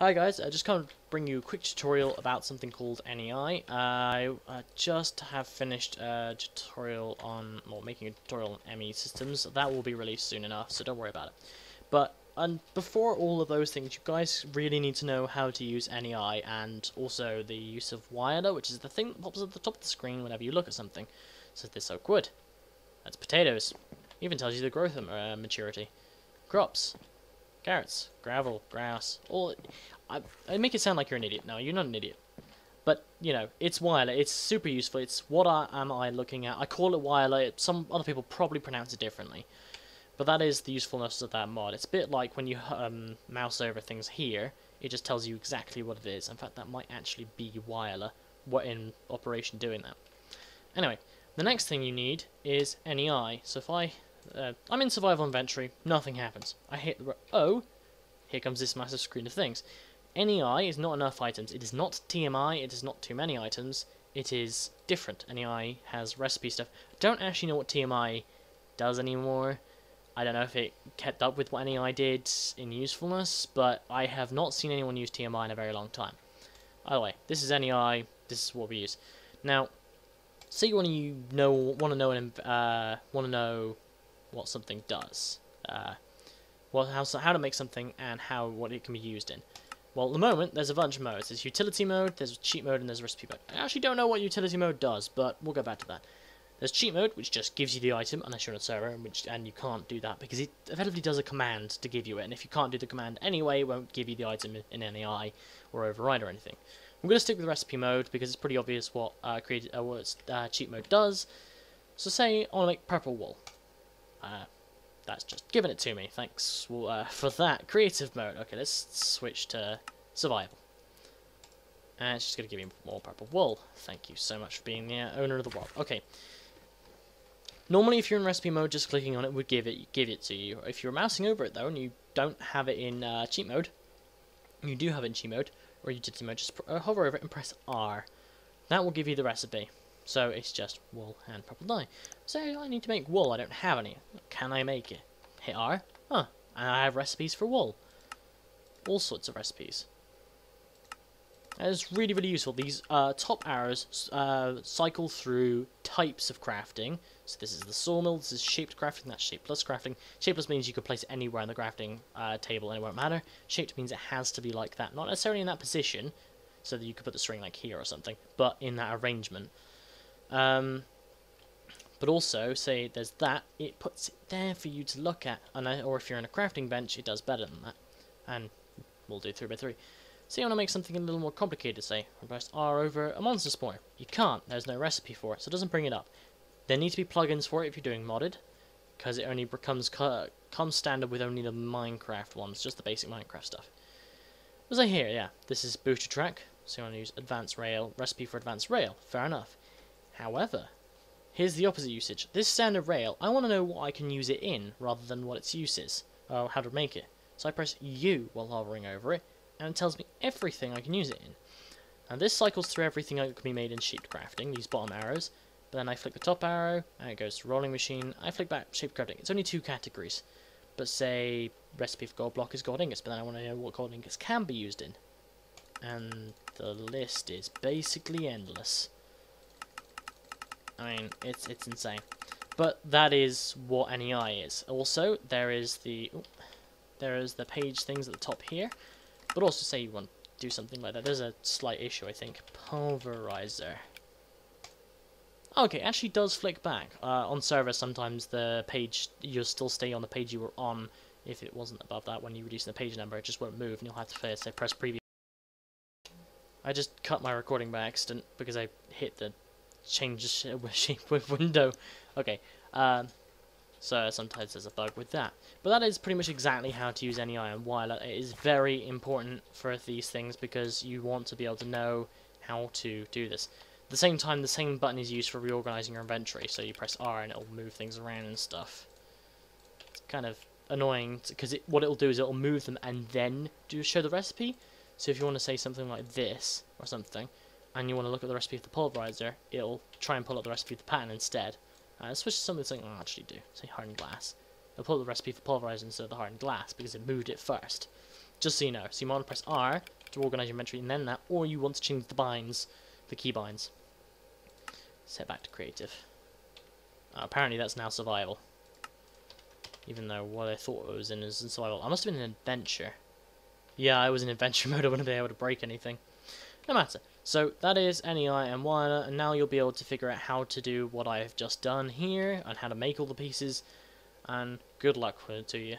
Hi guys, I just kind of bring you a quick tutorial about something called NEI. I just have finished a tutorial on, well, making a tutorial on ME systems. That will be released soon enough, so don't worry about it. But before all of those things, you guys really need to know how to use NEI and also the use of WAILA, which is the thing that pops at the top of the screen whenever you look at something. So this oak wood. That's potatoes. Even tells you the growth maturity. Crops. Carrots, gravel, grass, all. I make it sound like you're an idiot. No, you're not an idiot. But, you know, it's WAILA. It's super useful. It's what am I looking at. I call it WAILA. Some other people probably pronounce it differently. But that is the usefulness of that mod. It's a bit like when you mouse over things here, it just tells you exactly what it is. In fact, that might actually be WAILA, what in operation doing that. Anyway, the next thing you need is NEI. So if I'm in survival inventory, nothing happens. I hit the oh, here comes this massive screen of things. NEI is not enough items. It is not TMI. It is not too many items. It is different. NEI has recipe stuff. I don't actually know what TMI does anymore. I don't know if it kept up with what NEI did in usefulness, but I have not seen anyone use TMI in a very long time. By the way, this is NEI. This is what we use. Now, say you want to know what something does. How to make something and what it can be used in. Well, at the moment, there's a bunch of modes. There's utility mode, there's cheat mode, and there's recipe mode. I actually don't know what utility mode does, but we'll go back to that. There's cheat mode, which just gives you the item, unless you're on a server, and you can't do that, because it effectively does a command to give you it, and if you can't do the command anyway, it won't give you the item in NEI or override or anything. I'm going to stick with recipe mode, because it's pretty obvious what cheat mode does. So say I want to make purple wool. That's just giving it to me. Thanks for that. Creative mode. Okay, let's switch to survival. And it's just going to give me more purple wool. Thank you so much for being the owner of the world. Okay. Normally, if you're in recipe mode, just clicking on it would give it to you. If you're mousing over it though, and you don't have it in cheat mode, you do have it in cheat mode or utility mode, just hover over it and press R. That will give you the recipe. So it's just wool and purple dye. So I need to make wool. I don't have any. Can I make it? Hit R. Huh. And I have recipes for wool. All sorts of recipes. And it's really, really useful. These top arrows cycle through types of crafting. So this is the sawmill. This is shaped crafting. That's shapeless crafting. Shapeless means you can place it anywhere on the crafting table and it won't matter. Shaped means it has to be like that. Not necessarily in that position, so that you could put the string like here or something, but in that arrangement. But also, say there's that, it puts it there for you to look at, or if you're in a crafting bench, it does better than that. And we'll do 3x3. So you want to make something a little more complicated, say, press R over a monster spawner. You can't, there's no recipe for it, so it doesn't bring it up. There need to be plugins for it if you're doing modded, because it only comes standard with only the Minecraft ones, just the basic Minecraft stuff. As I hear, yeah, this is booster track, so you want to use advanced rail, recipe for advanced rail, fair enough. However, here's the opposite usage. This standard rail, I want to know what I can use it in, rather than what its use is, or how to make it. So I press U while hovering over it, and it tells me everything I can use it in. And this cycles through everything that can be made in shaped crafting, these bottom arrows, but then I flick the top arrow, and it goes to rolling machine, I flick back shaped crafting. It's only 2 categories, but say recipe for gold block is gold ingots, but then I want to know what gold ingots can be used in. And the list is basically endless. I mean, it's insane. But that is what NEI is. Also, there is the page things at the top here. But also, say you want to do something like that. There's a slight issue, I think. Pulverizer. Okay, it actually does flick back. On server, sometimes the page, you'll still stay on the page you were on. If it wasn't above that, when you reduce the page number, it just won't move, and you'll have to say press preview. I just cut my recording by accident because I hit the change shape with window. Okay, so sometimes there's a bug with that. But that is pretty much exactly how to use NEI and WAILA. It is very important for these things because you want to be able to know how to do this. At the same time, the same button is used for reorganizing your inventory, so you press R and it'll move things around and stuff. It's kind of annoying because what it'll do is it'll move them and then show the recipe. So if you want to say something like this or something, and you want to look at the recipe of the pulverizer, it'll try and pull up the recipe of the pattern instead. Switch to something I'll actually do. Say hardened glass. It'll pull up the recipe for pulverizer instead of the hardened glass because it moved it first. Just so you know. So you want to press R to organize your inventory, and then that, or you want to change the binds, the key binds. Set back to creative. Apparently that's now survival. Even though what I thought it was in is survival. I must have been in adventure. Yeah, I was in adventure mode. I wouldn't be able to break anything. No matter. So that is NEI and WAILA, and now you'll be able to figure out how to do what I have just done here, and how to make all the pieces, and good luck with it to you.